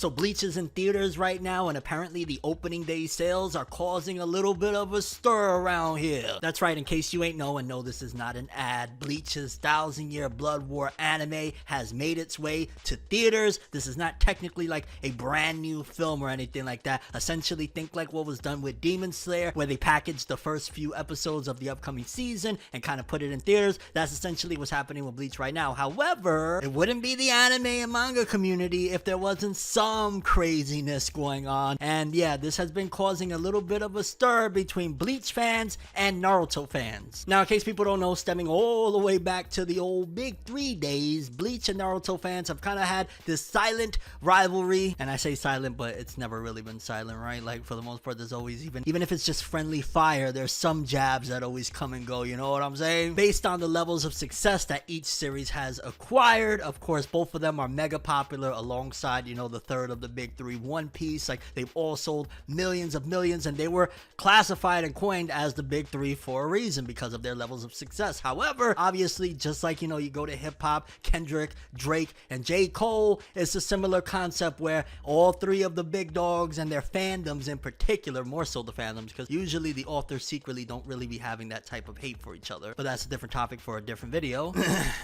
So Bleach is in theaters right now, and apparently the opening day sales are causing a little bit of a stir around here. That's right, in case you ain't know, and no, this is not an ad, Bleach's 1,000-Year Blood War anime has made its way to theaters. This is not technically like a brand new film or anything like that. Essentially, think like what was done with Demon Slayer, where they packaged the first few episodes of the upcoming season and kind of put it in theaters. That's essentially what's happening with Bleach right now. However, it wouldn't be the anime and manga community if there wasn't some craziness going on. And yeah, this has been causing a little bit of a stir between Bleach fans and Naruto fans. Now, in case people don't know, stemming all the way back to the old Big 3 days, Bleach and Naruto fans have kind of had this silent rivalry. And I say silent, but it's never really been silent, right? Like, for the most part, there's always, even if it's just friendly fire, there's some jabs that always come and go, you know what I'm saying? Based on the levels of success that each series has acquired, of course, both of them are mega popular alongside, you know, the third of the big three, One Piece. Like, they've all sold millions of millions, and they were classified and coined as the big three for a reason, because of their levels of success. However, obviously, just like, you know, you go to hip-hop, Kendrick, Drake, and J. Cole, it's a similar concept where all three of the big dogs and their fandoms in particular, more so the fandoms, because usually the authors secretly don't really be having that type of hate for each other, but that's a different topic for a different video.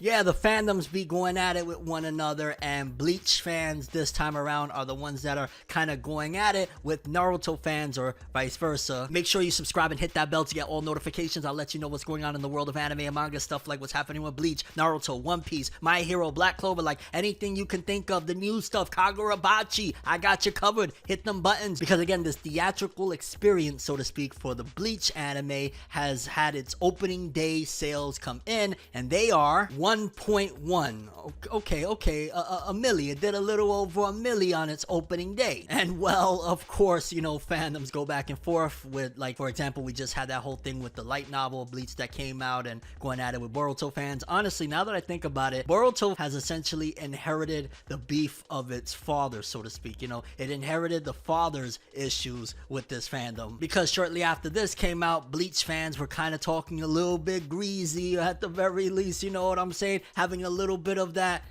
Yeah, the fandoms be going at it with one another, and Bleach fans this time around are the ones that are kind of going at it with Naruto fans, or vice versa. Make sure you subscribe and hit that bell to get all notifications. I'll let you know what's going on in the world of anime and manga stuff, like what's happening with Bleach, Naruto, One Piece, My Hero, Black Clover, like anything you can think of, the new stuff, Kagurabachi, I got you covered. Hit them buttons, because again, this theatrical experience, so to speak, for the Bleach anime has had its opening day sales come in, and they are 1.1. Okay, a million. It did a little over a million on its opening day. And well, of course, you know, fandoms go back and forth with, like, for example, we just had that whole thing with the light novel Bleach that came out, and going at it with Boruto fans. Honestly, now that I think about it, Boruto has essentially inherited the beef of its father, so to speak. You know, it inherited the father's issues with this fandom, because shortly after this came out, Bleach fans were kind of talking a little bit greasy, at the very least, you know what I'm saying? Having a little bit of that,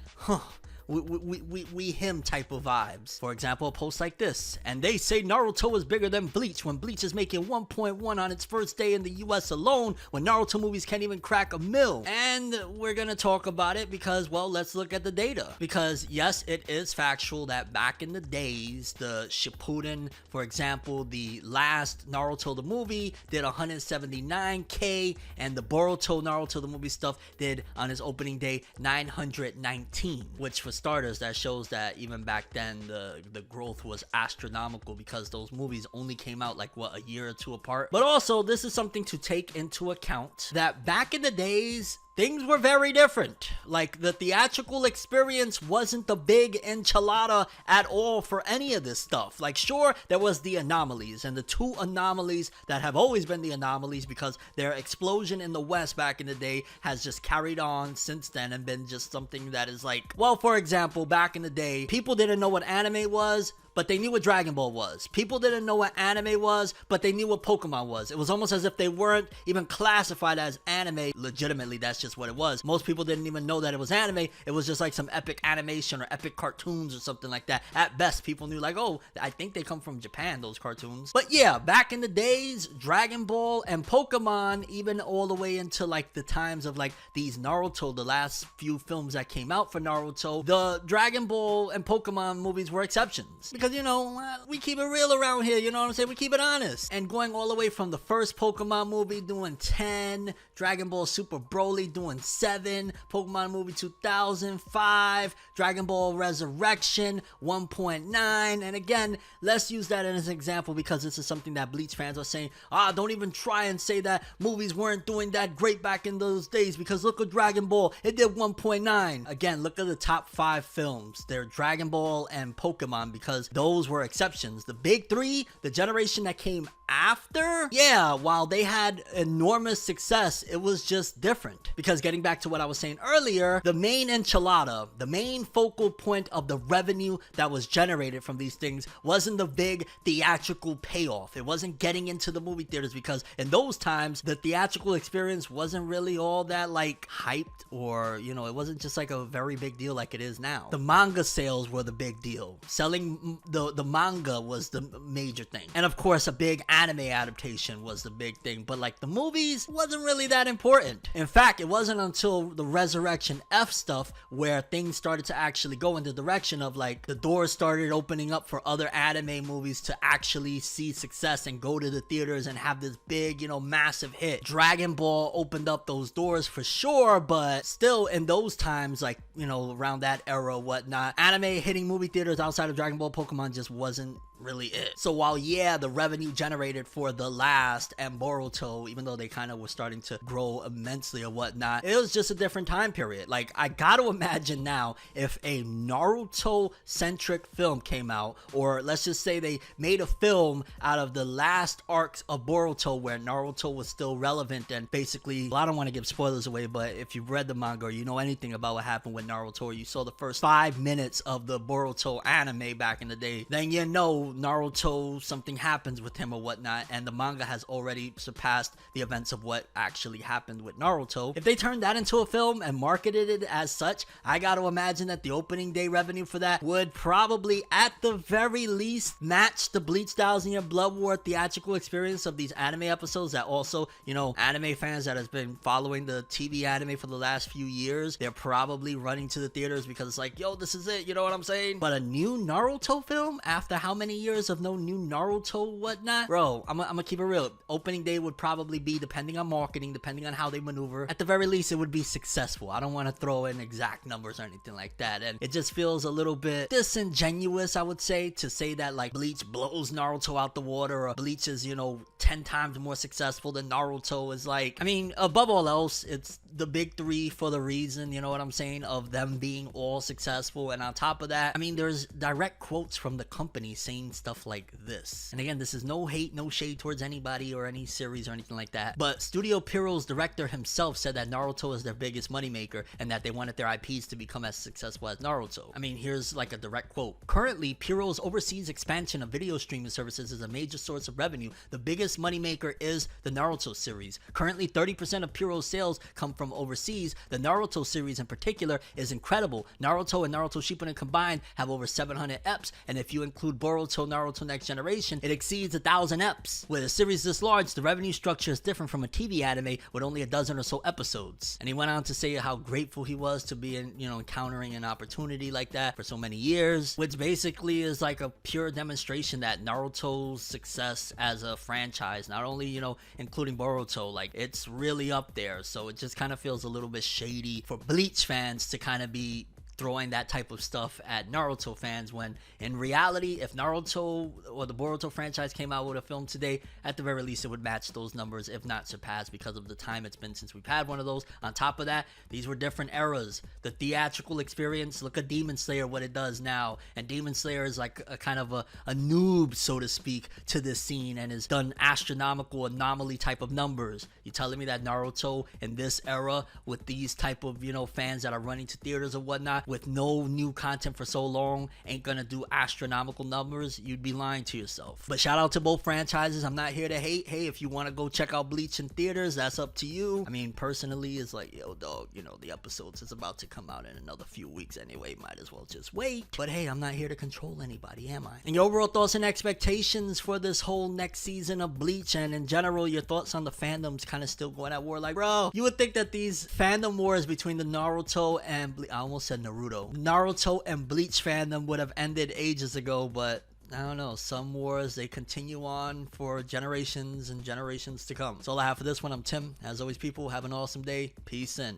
we him type of vibes. For example, a post like this: and they say Naruto is bigger than Bleach, when Bleach is making 1.1 on its first day in the US alone, when Naruto movies can't even crack a mil. And we're gonna talk about it because, well, let's look at the data. Because yes, it is factual that back in the days, the Shippuden, for example, the last Naruto the movie did 179k, and the Boruto Naruto the movie stuff did on its opening day 919, which for starters, that shows that even back then the growth was astronomical, because those movies only came out like, what, a year or two apart. But also, this is something to take into account, that back in the days, things were very different. Like, the theatrical experience wasn't the big enchilada at all for any of this stuff. Like, sure, there was the anomalies, and the two anomalies that have always been the anomalies, because their explosion in the West back in the day has just carried on since then and been just something that is like, well, for example, back in the day, people didn't know what anime was, but they knew what Dragon Ball was. People didn't know what anime was, but they knew what Pokemon was. It was almost as if they weren't even classified as anime. Legitimately, that's just what it was. Most people didn't even know that it was anime. It was just like some epic animation or epic cartoons or something like that. At best, people knew like, oh, I think they come from Japan, those cartoons. But yeah, back in the days, Dragon Ball and Pokemon, even all the way into like the times of like these Naruto, the last few films that came out for Naruto, the Dragon Ball and Pokemon movies were exceptions. Because, you know, we keep it real around here, you know what I'm saying? We keep it honest. And going all the way from the first Pokemon movie doing 10, Dragon Ball Super Broly doing 7, Pokemon movie 2005, Dragon Ball Resurrection 1.9. And again, let's use that as an example, because this is something that Bleach fans are saying, don't even try and say that movies weren't doing that great back in those days, because look at Dragon Ball, it did 1.9. Again, look at the top 5 films. They're Dragon Ball and Pokemon, because those were exceptions. The big three, the generation that came after, yeah, while they had enormous success, it was just different. Because getting back to what I was saying earlier, the main enchilada, the main focal point of the revenue that was generated from these things wasn't the big theatrical payoff. It wasn't getting into the movie theaters, because in those times, the theatrical experience wasn't really all that like hyped, or, you know, it wasn't just like a very big deal like it is now. The manga sales were the big deal. Selling the manga was the major thing. And of course, a big anime adaptation was the big thing. But like the movies wasn't really that important. In fact, it wasn't until the Resurrection F stuff where things started to actually go in the direction of like the doors started opening up for other anime movies to actually see success and go to the theaters and have this big, you know, massive hit. Dragon Ball opened up those doors for sure, but still in those times, like, you know, around that era, whatnot, anime hitting movie theaters outside of Dragon Ball, Pokemon just wasn't really it. So while yeah, the revenue generated for The Last and Boruto, even though they kind of were starting to grow immensely or whatnot, it was just a different time period. Like, I gotta imagine now if a Naruto centric film came out, or let's just say they made a film out of the last arcs of Boruto where Naruto was still relevant, and basically, well, I don't want to give spoilers away, but if you've read the manga or you know anything about what happened with Naruto, or you saw the first 5 minutes of the Boruto anime back in the day, then you know Naruto, something happens with him or whatnot, and the manga has already surpassed the events of what actually happened with Naruto. If they turned that into a film and marketed it as such, I gotta imagine that the opening day revenue for that would probably, at the very least, match the Bleach 1000-Year Blood War theatrical experience of these anime episodes that also, you know, anime fans that has been following the TV anime for the last few years, they're probably running to the theaters because it's like, yo, this is it, you know what I'm saying? But a new Naruto film after how many years of no new Naruto whatnot, bro, I'm gonna keep it real. Opening day would probably be, depending on marketing, depending on how they maneuver, at the very least it would be successful. I don't want to throw in exact numbers or anything like that, and it just feels a little bit disingenuous, I would say, to say that like Bleach blows Naruto out the water, or Bleach is, you know, 10 times more successful than Naruto. Is like, I mean, above all else, it's the big three for the reason, you know what I'm saying, of them being all successful. And on top of that, I mean, there's direct quotes from the company saying stuff like this. And again, this is no hate, no shade towards anybody or any series or anything like that, but Studio Pierrot's director himself said that Naruto is their biggest moneymaker and that they wanted their IPs to become as successful as Naruto. I mean, here's like a direct quote. Currently, Pierrot's overseas expansion of video streaming services is a major source of revenue. The biggest moneymaker is the Naruto series. Currently, 30% of Pierrot's sales come from overseas. The Naruto series in particular is incredible. Naruto and Naruto Shippuden combined have over 700 eps, and if you include Boruto, Naruto Next Generation, it exceeds 1,000 eps. With a series this large, the revenue structure is different from a TV anime with only a dozen or so episodes. And he went on to say how grateful he was to be in, you know, encountering an opportunity like that for so many years, which basically is like a pure demonstration that Naruto's success as a franchise, not only, you know, including Boruto, like it's really up there. So it just kind of feels a little bit shady for Bleach fans to kind of be throwing that type of stuff at Naruto fans, when in reality, if Naruto or the Boruto franchise came out with a film today, at the very least it would match those numbers, if not surpass, because of the time it's been since we've had one of those. On top of that, these were different eras. The theatrical experience, look at Demon Slayer, what it does now, and Demon Slayer is like a kind of a noob, so to speak, to this scene, and has done astronomical anomaly type of numbers. You telling me that Naruto in this era, with these type of, you know, fans that are running to theaters or whatnot, with no new content for so long, ain't gonna do astronomical numbers? You'd be lying to yourself. But shout out to both franchises. I'm not here to hate. Hey, if you want to go check out Bleach in theaters, that's up to you. I mean, personally, it's like, yo, dog, you know, the episodes is about to come out in another few weeks anyway. Might as well just wait. But hey, I'm not here to control anybody, am I? And your overall thoughts and expectations for this whole next season of Bleach, and in general, your thoughts on the fandoms kind of still going at war. Like, bro, you would think that these fandom wars between the Naruto and I almost said Naruto and Bleach fandom would have ended ages ago, but I don't know, some wars, they continue on for generations and generations to come. That's all I have for this one. I'm Tim. As always, people, have an awesome day. Peace in.